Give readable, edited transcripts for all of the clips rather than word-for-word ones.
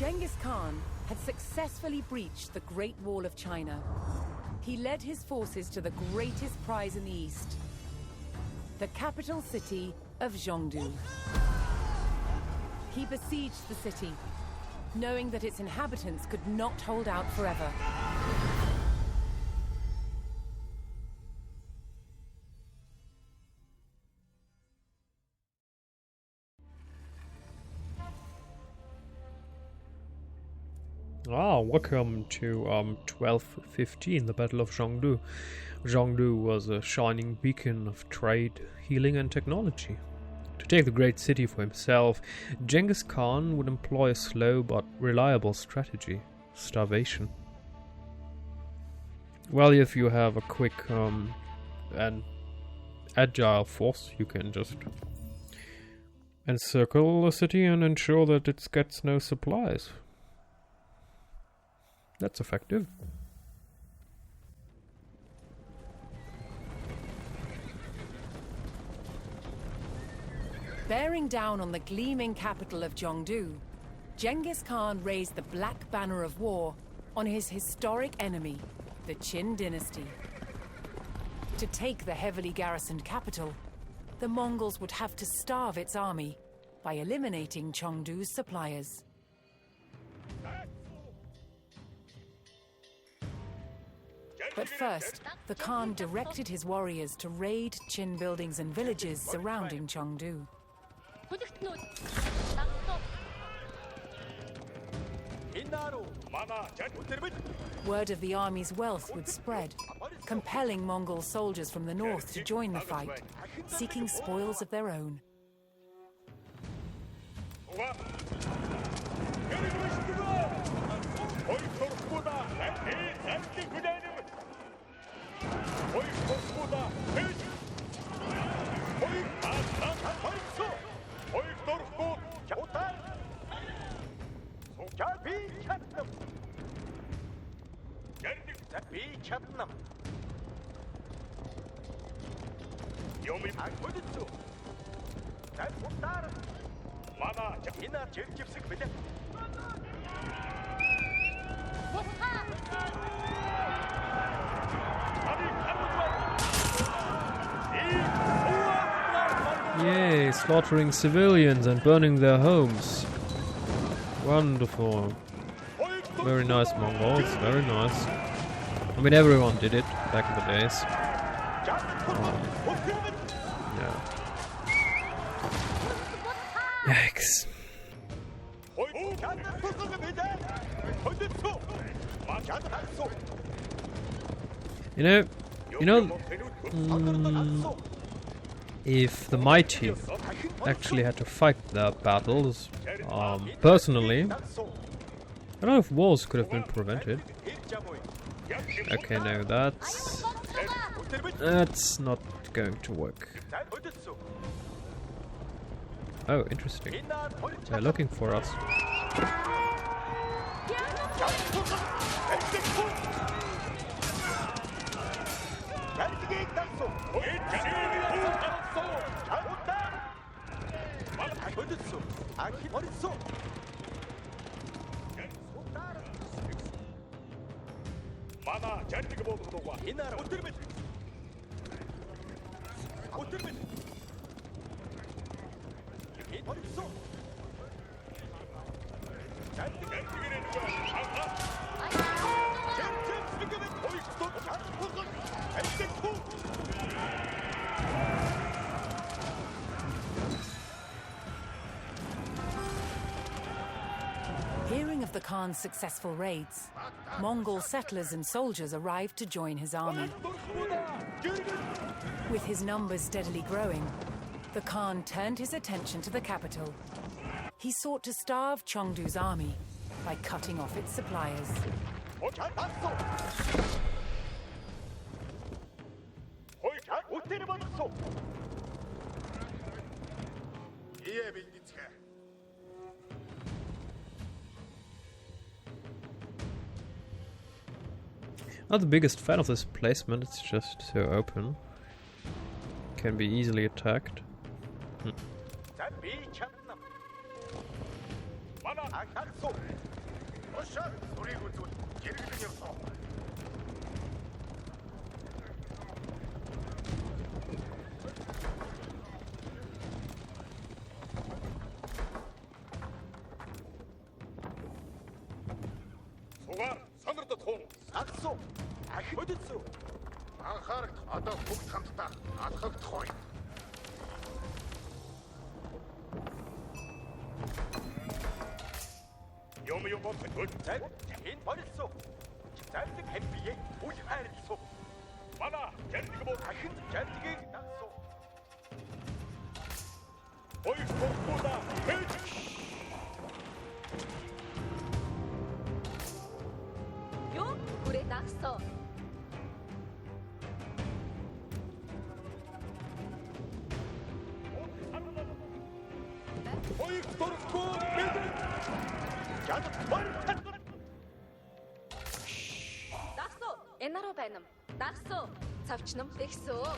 Genghis Khan had successfully breached the Great Wall of China. He led his forces to the greatest prize in the East, the capital city of Zhongdu. He besieged the city, knowing that its inhabitants could not hold out forever. Welcome to 1215, the Battle of Zhongdu. Zhongdu was a shining beacon of trade, healing and technology. To take the great city for himself, Genghis Khan would employ a slow but reliable strategy: starvation. Well, if you have a quick and agile force, you can just encircle the city and ensure that it gets no supplies. That's effective. Bearing down on the gleaming capital of Zhongdu, Genghis Khan raised the black banner of war on his historic enemy, the Qin dynasty. To take the heavily garrisoned capital, the Mongols would have to starve its army by eliminating Chengdu's suppliers. But first, the Khan directed his warriors to raid Qin buildings and villages surrounding Chengdu. Word of the army's wealth would spread, compelling Mongol soldiers from the north to join the fight, seeking spoils of their own. Yay, slaughtering civilians and burning their homes. Wonderful. Very nice, Mongols, very nice. I mean, everyone did it back in the days. Yeah. Yikes. You know, if the mighty actually had to fight their battles, personally, I don't know if wars could have been prevented. Okay, no, that's not going to work. Oh, interesting. They're looking for us. Hearing of the Khan's successful raids, Mongol settlers and soldiers arrived to join his army. With his numbers steadily growing, the Khan turned his attention to the capital. He sought to starve Chengdu's army by cutting off its suppliers. Not the biggest fan of this placement, it's just so open. Can be easily attacked. Тушаад зүрийг үзвэл гэргэлэн явсан. Сугаар сонирдод хун. Сагсуу. Ахин хөдөлсөө. Анхаарах одоо бүгд хамтдаа алхагдах бай. Юм бодход цаг энэ болсоо. Зарлиг хэмбие үл хайрлсуу. Манай жарлиг бол ахин жарлигийг дагсуу. Ой бохуда хэж. Юу хүрээ дагсуу. Ой дурхгүй гэдэг. Яд бол Дагсуу. Энаруу байна. Дагсуу. Цавчнам тэгсөө.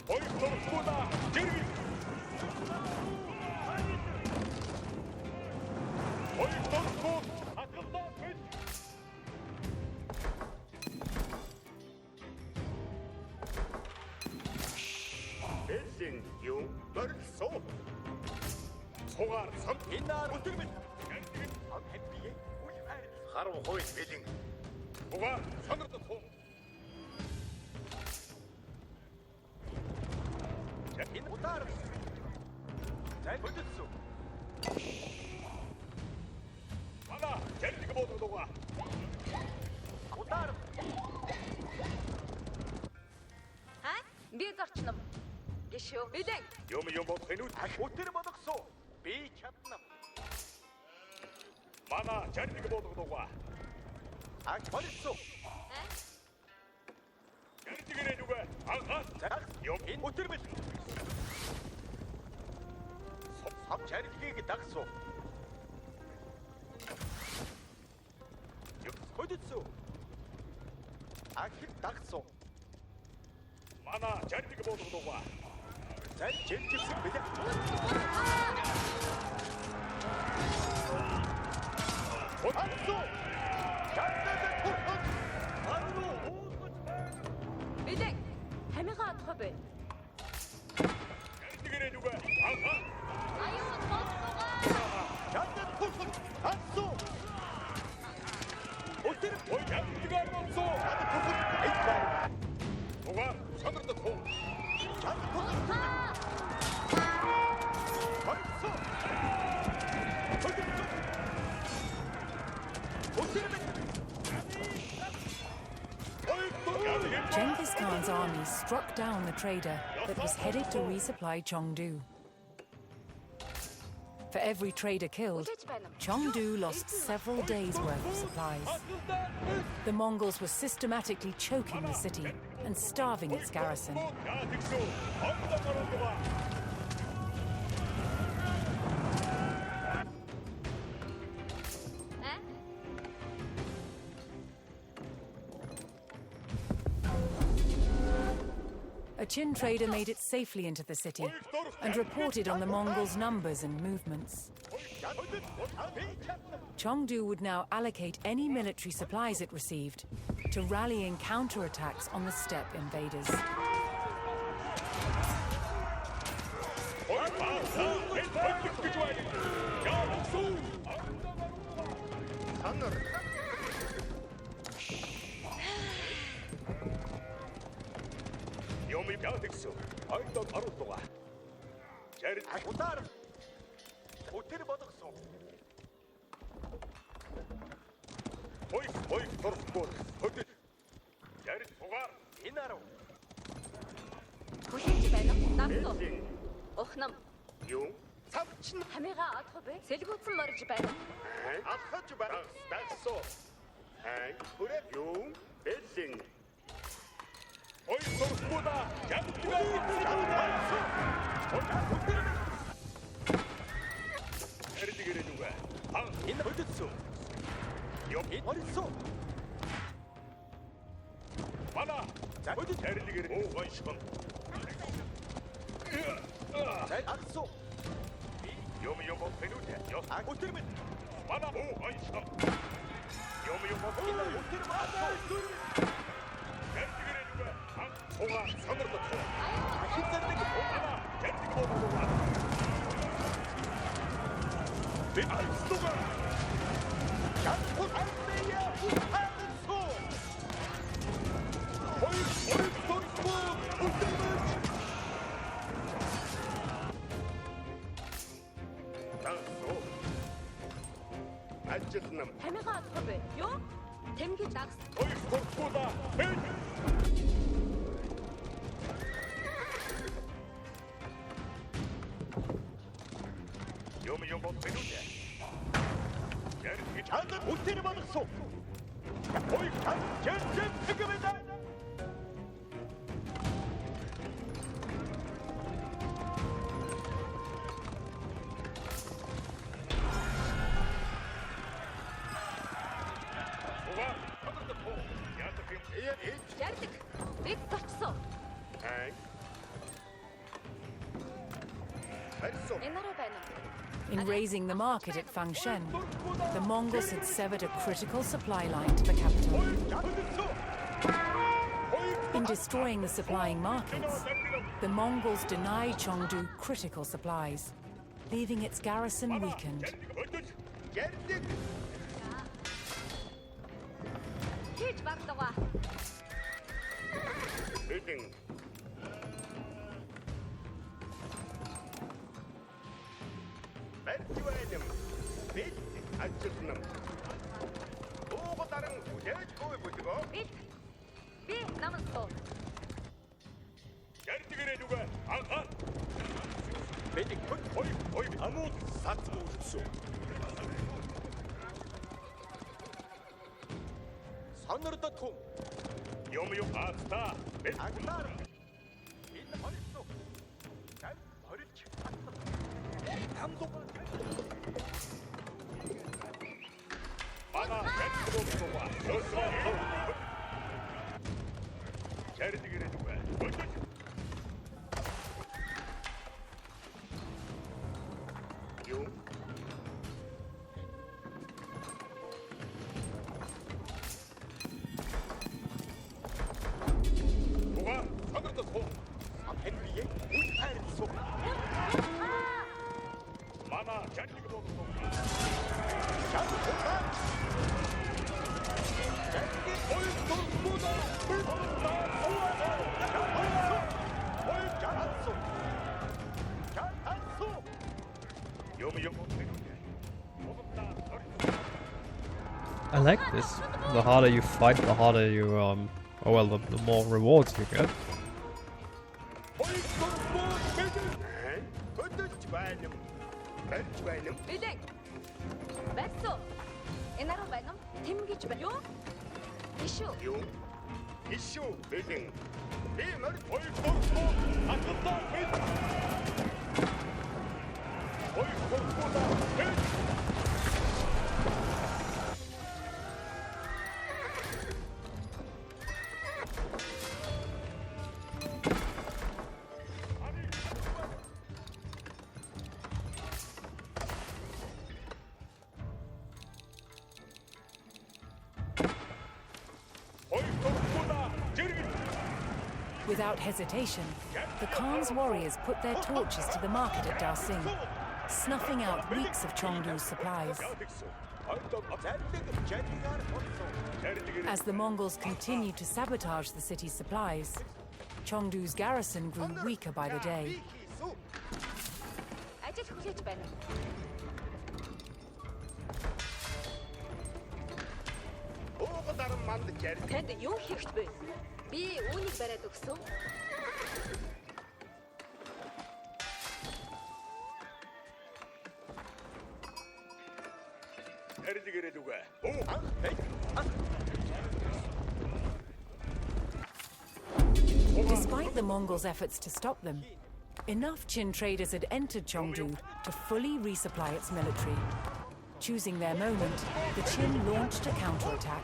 ой дурхгүй да. Жиргэл. Ой дурхгүй. Акылдаа бит. Эсин юу дөрсөө. Сугаар сан инаар өтөрмөл. Ам хэвбие үл хайр. Харав хойд бэлэн. Сугаар сонирдод хун. Энэ удар. Зай хөдөлсөө. Мана жерлиг болдогоо. Удар. Ха? Би зорчном. Гişүү. Билээ. Юм бодох энэ ах өтөр бодгосоо. Би чадна. Мана жерлиг болдогоо. Ах болсоо. Ха? Жерлигэрээ нүгэ. Анхаа. Юм энэ өтөр бил. Сам жерлигийг дагсуу. Юм хөдөлсөө. Ах дагсуу. Мана жерлиг болдогоо. Зай жимжимсэг билээ. Отсоо. Жаадаг хурхан. Аруу уугч байна. Билээ. Хамигаа атах бай. Жерлигэрээ нүгэ. Анхаа. Аюу тоцгоо. Жаадаг хурхан. Отсоо. Өтөр ой жаадаг болсоо. Жаадаг хурхан. Эд байна. Угаа сонирдод хуу. Жаадаг хурхан. Отсоо. Genghis Khan's army struck down the trader that was headed to resupply Zhongdu. For every trader killed, Zhongdu lost several days' worth of supplies. The Mongols were systematically choking the city and starving its garrison. A Qin trader made it safely into the city and reported on the Mongols' numbers and movements. Zhongdu would now allocate any military supplies it received to rallying counterattacks on the steppe invaders. Юм이 뼈득수 얼떡 얼었도가 제리 우다르 호텔 버덕수 오이 더럽고 호텔 제리 소가 이나로 Хүлээж байна. Дагсуу. Ухнам. 용 삼친 Хамигаа атах бай. Сэлгүүцэн морж байна. 앞하지 마 낙소 행 그래 용 벨싱 오이 더럽고다 야구가 에르디게레 누가 방 있나 어딨어 여기 어딨어 많아 자 어디 에르디게레 오 원시건 잘 악소 여미 여보 페누테 여 어때면 많아 오 원시건 못해는 왔어. 젠지그레 누가 소가 선으로 터. 힘센데 그 뭐가 젠지그 보고 와. 내 알수가 양포 알매야 우파는 소. 어이 손톱 손톱은 나소. 안짓남 Хамига атгах бай. Юу? Тэмхий дагс. 어이 손톱보다 벤. 요미용 못 배우냐? 야르기 장난 못해는 받았어. 어이 장 전전 지금이다. 소가 하늘도 보. 야도 그냥 Ярддаг. Бид болцсон. ай. 알았어. Энэ наруу байна уу? In raising the market at Fangshen, the Mongols had severed a critical supply line to the capital. In destroying the supplying markets, the Mongols denied Zhongdu critical supplies, leaving its garrison weakened. Хийж барлага. 빌딩. 멘티와이님, 빌 안짓남. 오고 다른 무대 거에 보시고. Бид би намайг суу. 젠지그레 누가 아. 빌딩 거의 아무 사투 없어. 산으로 통. 요미용 아스타. 아스타. 있는 버렸어. 난 버렸지. 감독. 아나 벤트로 와. 여기서 젠지그레 누가 먼저. 용. 뭐가 산으로 통. 앞에 위에 우파는 소. 마마 젠지그 보고 장포탄 젠지 얼굴보다 불보다 소와서 잘한소 잘한소 요미용 I like this. The harder you fight, the harder you the more rewards you get. Билэг. Байсан уу? Энэ наруу байна уу? Тэмгэж байна. Юу? Ишүү. 용 이슈 빌딩 이 머리 얼굴 아깝다 얼굴보다 Without hesitation, the Khan's warriors put their torches to the market at Daosing, snuffing out weeks of Chengdu's supplies. As the Mongols continued to sabotage the city's supplies, Chengdu's garrison grew weaker by the day. Ажил хүлээж байна. Танд юу хийх вэ? Би үүнийг бариад өгсөн. Despite the Mongols' efforts to stop them, enough Qin traders had entered Chengdu to fully resupply its military. Choosing their moment, the Qin launched a counterattack.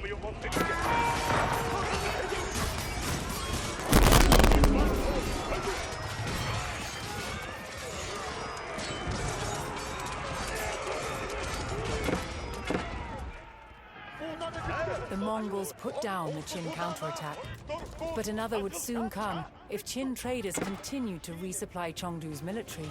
The Mongols put down the Qin counterattack, but another would soon come if Qin traders continued to resupply Chengdu's military.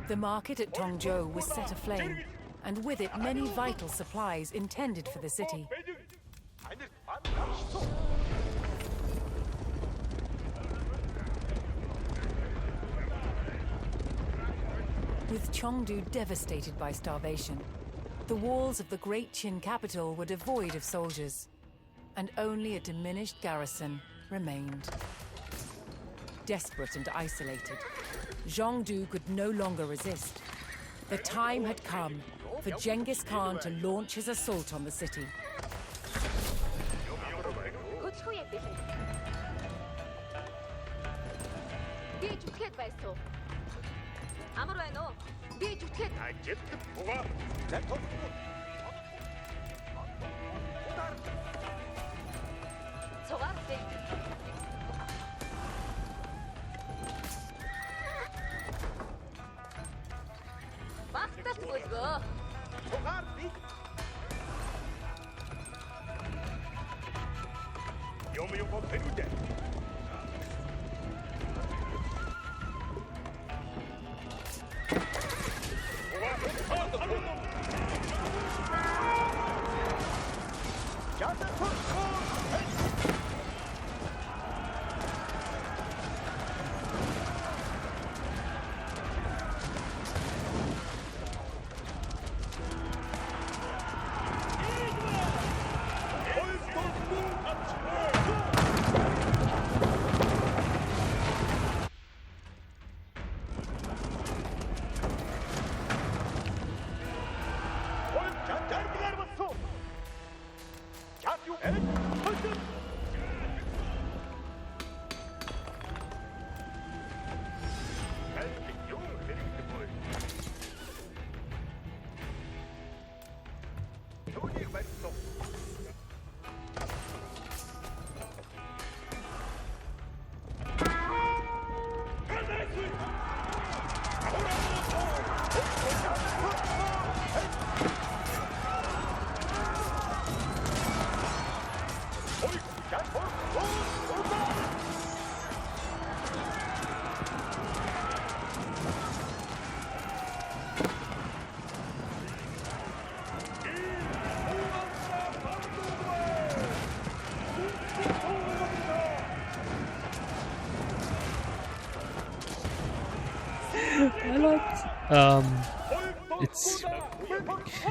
The market at Zhongdu was set aflame, and with it many vital supplies intended for the city. With Chengdu devastated by starvation, the walls of the great Qin capital were devoid of soldiers, and only a diminished garrison remained. Desperate and isolated, Zhongdu could no longer resist. The time had come for Genghis Khan to launch his assault on the city.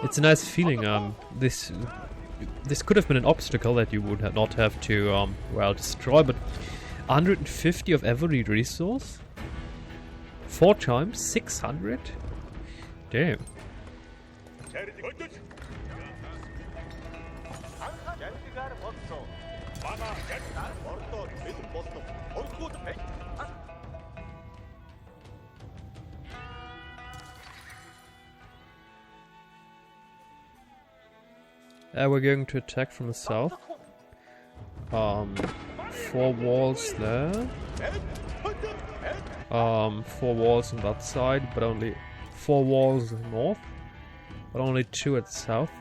It's a nice feeling. This could have been an obstacle that you would not have to well destroy, but 150 of every resource? 4 times? 600? Damn. We're going to attack from the south. 4 walls there. 4 walls on that side, but only 4 walls in the north. But only 2 at the south.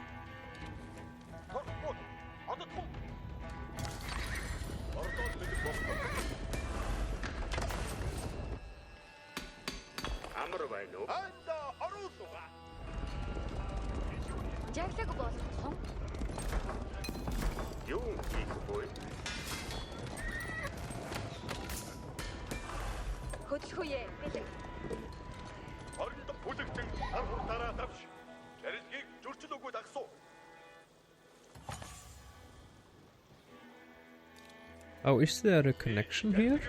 Oh, is there a connection here?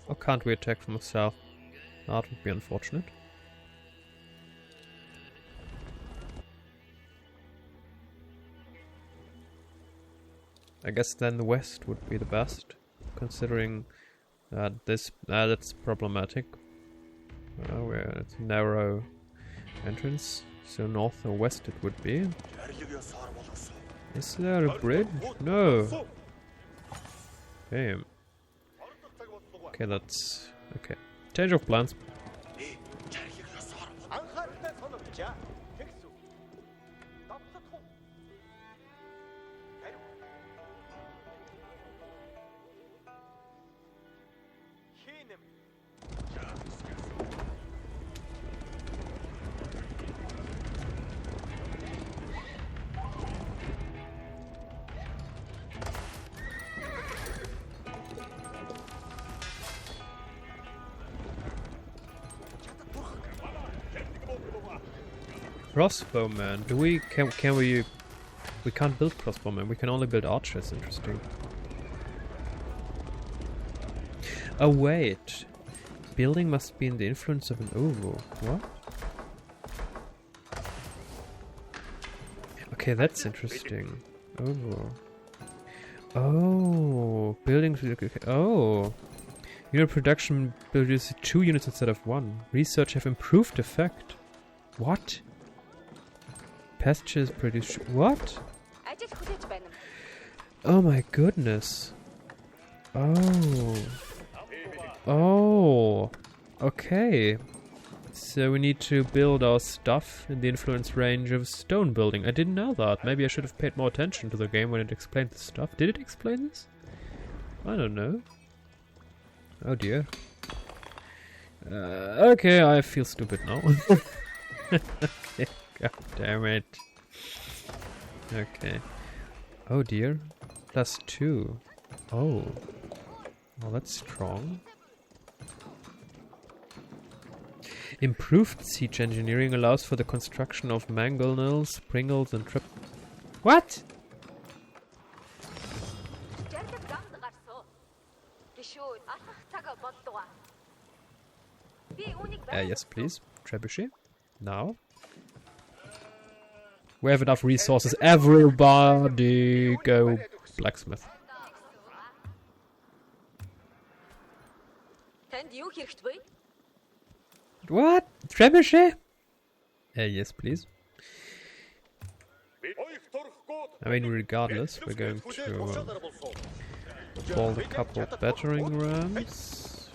Or can't we attack from the south? That would be unfortunate. I guess then the west would be the best, considering that that's problematic. Where it's a narrow entrance, so north or west it would be. Is there a bridge? No. Damn. Okay, that's okay. Change of plans. Crossbowman. Can we can't build crossbowman, we can only build archers. Interesting. Oh wait. Building must be in the influence of an oval. What? Okay, that's interesting. Oval. Oh, buildings. Okay. Oh, unit production produces 2 units instead of 1. Research have improved effect. What? Pastures produce what? Oh my goodness. Oh. Oh. Okay. So we need to build our stuff in the influence range of stone building. I didn't know that. Maybe I should have paid more attention to the game when it explained the stuff. Did it explain this? I don't know. Oh dear. Okay, I feel stupid now. Okay. God damn it. Okay. Oh dear. +2. Oh. Well, that's strong. Improved siege engineering allows for the construction of mangonels, springles, and What? Yes, please. Trebuchet. Now. We have enough resources. Everybody go blacksmith. What? Trebuchet? Yes, please. I mean, regardless, we're going to build a couple of battering rams.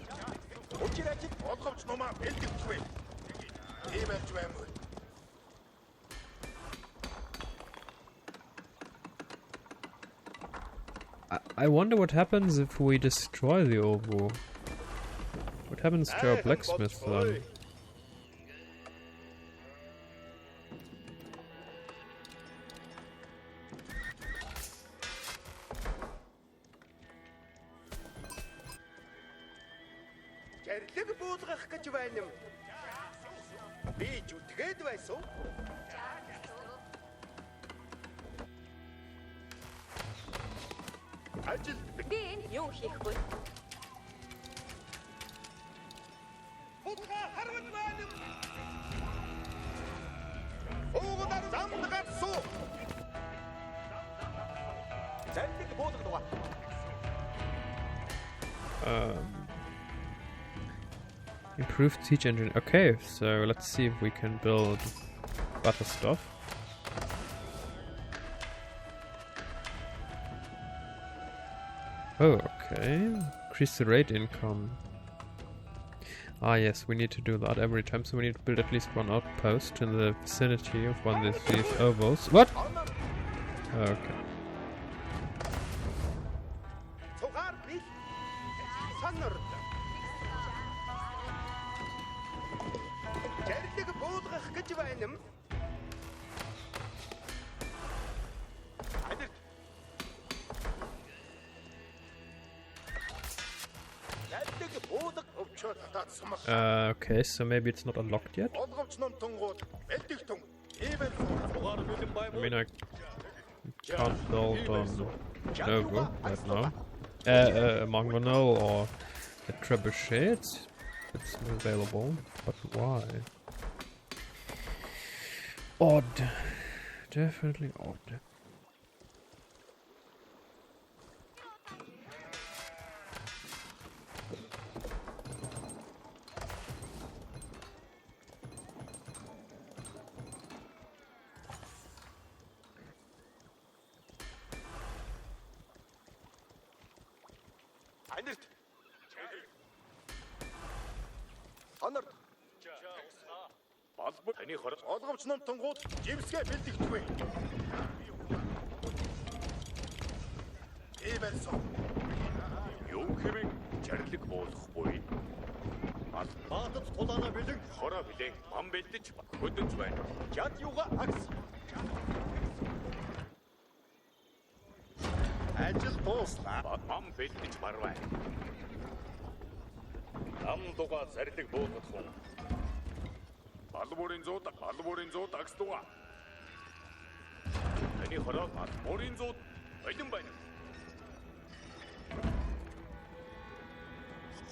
I wonder what happens if we destroy the oval. What happens to our blacksmith then? Improved siege engine. Okay, so let's see if we can build better stuff. Oh, okay. Increase the rate income. Ah, yes, we need to do that every time, so we need to build at least one outpost in the vicinity of one of these ovals. What? Okay. Okay, so maybe it's not unlocked yet. I mean, I can't build on Novo right now. Mongol or a trebuchet, it's available, but why? Odd. Definitely odd. Олгомч ном тунгууд жимсгээ бэлдэгдэхгүй. Иймэрсэн. Юу хэмээн чарлаг болохгүй. Баатад тулаана бэлэг хороо билээ. Мам бэлдэж хөдөж байна. Жад юуга акс. Ажил дуусна. Мам бэлдэж барваа. Нам дуга зарлаг болгосон. Алборын зууд агстуга. Таны хороо алборын зууд олин байна.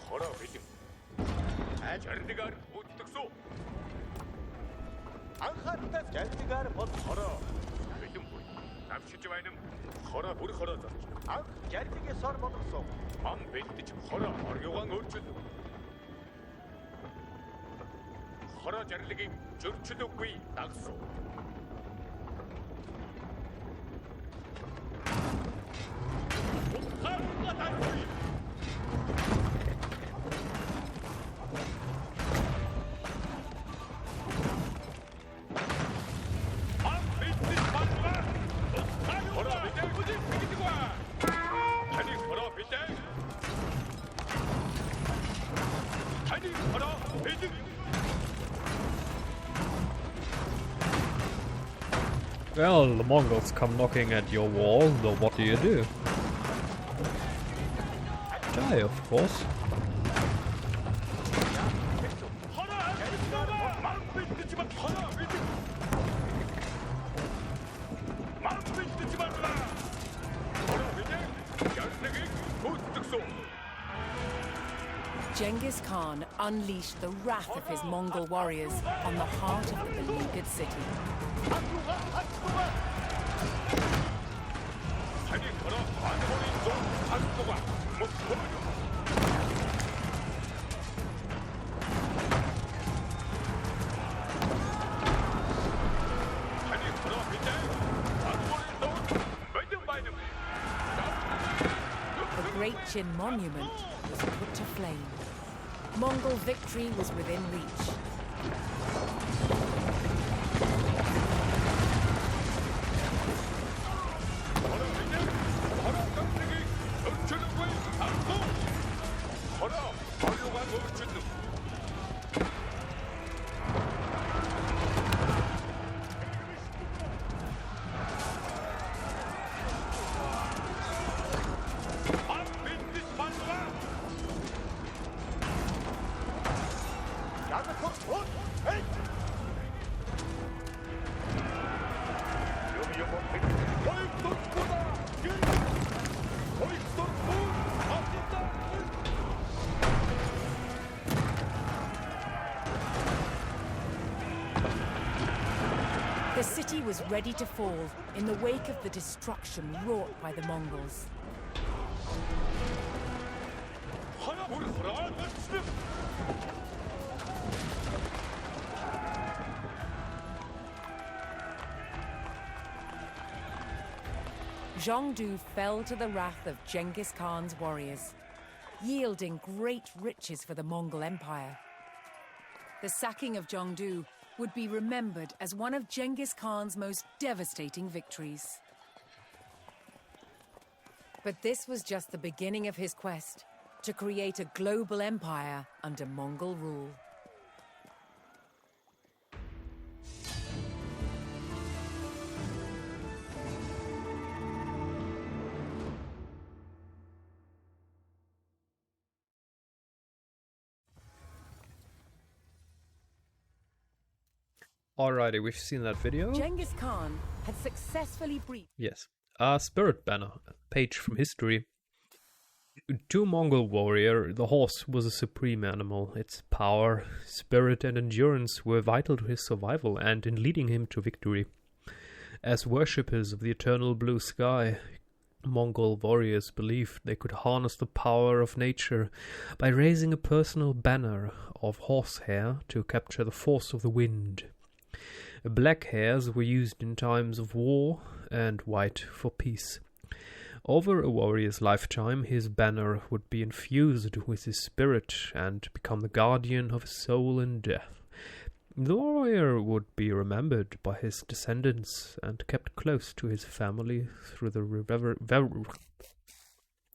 Хороо бэлэн. Ажарлигаар үтдэгсүү. Анхаарал жарлигаар бол хороо бэлэн буй. Авчиж байна. Хороо бүр хороо зарч. Анх жарлигээ сор болгосон. Мам бэлдэж хороо оргиугаан өөрчил. хороо жарлигийг зөрчилөггүй дагсуу. Well, the Mongols come knocking at your wall, so what do? Die, of course. Genghis Khan unleashed the wrath of his Mongol warriors on the heart of the beleaguered city. The Great Qin Monument was put to flame. Mongol victory was within reach. The city was ready to fall in the wake of the destruction wrought by the Mongols. Zhongdu fell to the wrath of Genghis Khan's warriors, yielding great riches for the Mongol Empire. The sacking of Zhongdu would be remembered as one of Genghis Khan's most devastating victories. But this was just the beginning of his quest to create a global empire under Mongol rule. Alrighty, we've seen that video. Genghis Khan had successfully breached... Yes. Spirit banner, a page from history. To Mongol warrior, the horse was a supreme animal. Its power, spirit and endurance were vital to his survival and in leading him to victory. As worshippers of the eternal blue sky, Mongol warriors believed they could harness the power of nature by raising a personal banner of horsehair to capture the force of the wind. Black hairs were used in times of war and white for peace. Over a warrior's lifetime, his banner would be infused with his spirit and become the guardian of his soul in death. The warrior would be remembered by his descendants and kept close to his family through the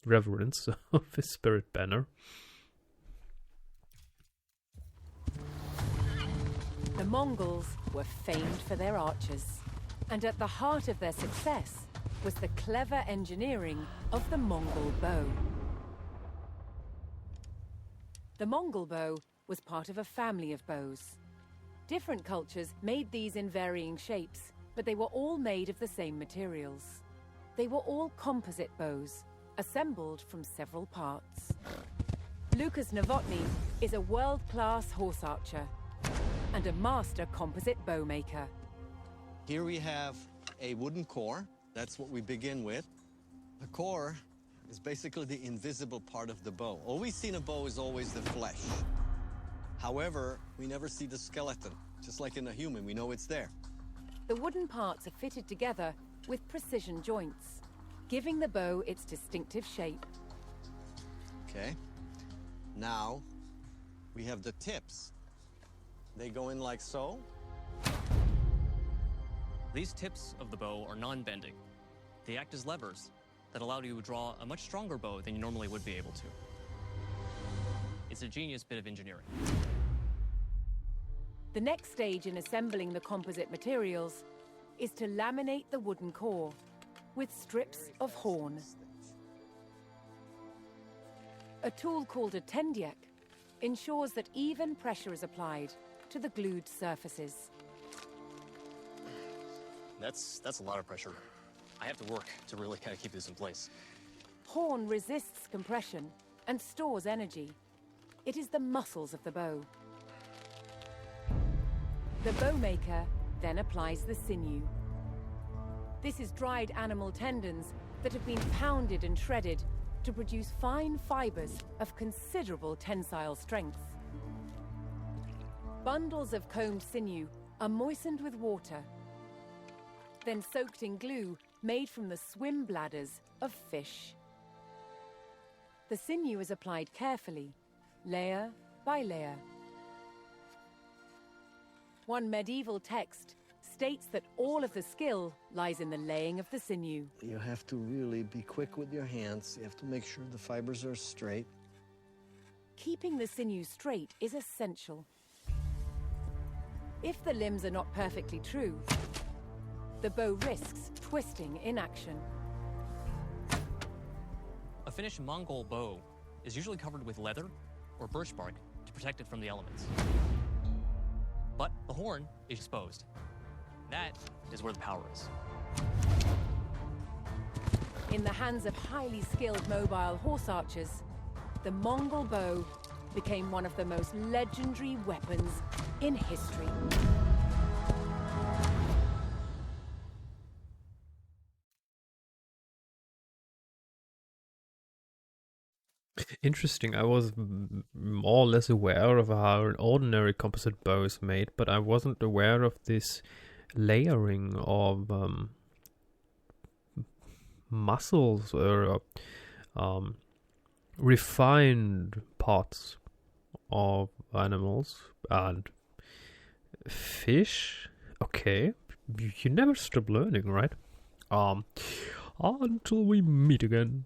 reverence of his spirit banner. The Mongols were famed for their archers, and at the heart of their success was the clever engineering of the Mongol bow. The Mongol bow was part of a family of bows. Different cultures made these in varying shapes, but they were all made of the same materials. They were all composite bows, assembled from several parts. Lucas Novotny is a world-class horse archer and a master composite bow maker. Here we have a wooden core. That's what we begin with. The core is basically the invisible part of the bow. All we see in a bow is always the flesh. However, we never see the skeleton. Just like in a human, we know it's there. The wooden parts are fitted together with precision joints, giving the bow its distinctive shape. Okay. Now, we have the tips. They go in like so. These tips of the bow are non-bending. They act as levers that allow you to draw a much stronger bow than you normally would be able to. It's a genius bit of engineering. The next stage in assembling the composite materials is to laminate the wooden core with strips of horn. A tool called a tendiek ensures that even pressure is applied to the glued surfaces. That's a lot of pressure. I have to work to really kind of keep this in place. Horn resists compression and stores energy. It is the muscles of the bow. The bow maker then applies the sinew. This is dried animal tendons that have been pounded and shredded to produce fine fibers of considerable tensile strength. Bundles of combed sinew are moistened with water, then soaked in glue made from the swim bladders of fish. The sinew is applied carefully, layer by layer. One medieval text states that all of the skill lies in the laying of the sinew. You have to really be quick with your hands. You have to make sure the fibers are straight. Keeping the sinew straight is essential. If the limbs are not perfectly true, the bow risks twisting in action. A finished Mongol bow is usually covered with leather or birch bark to protect it from the elements. But the horn is exposed. That is where the power is. In the hands of highly skilled mobile horse archers, the Mongol bow became one of the most legendary weapons in history. Interesting. I was more or less aware of how an ordinary composite bow is made, but I wasn't aware of this layering of muscles or refined parts of animals and fish. Okay, you never stop learning, right? Until we meet again.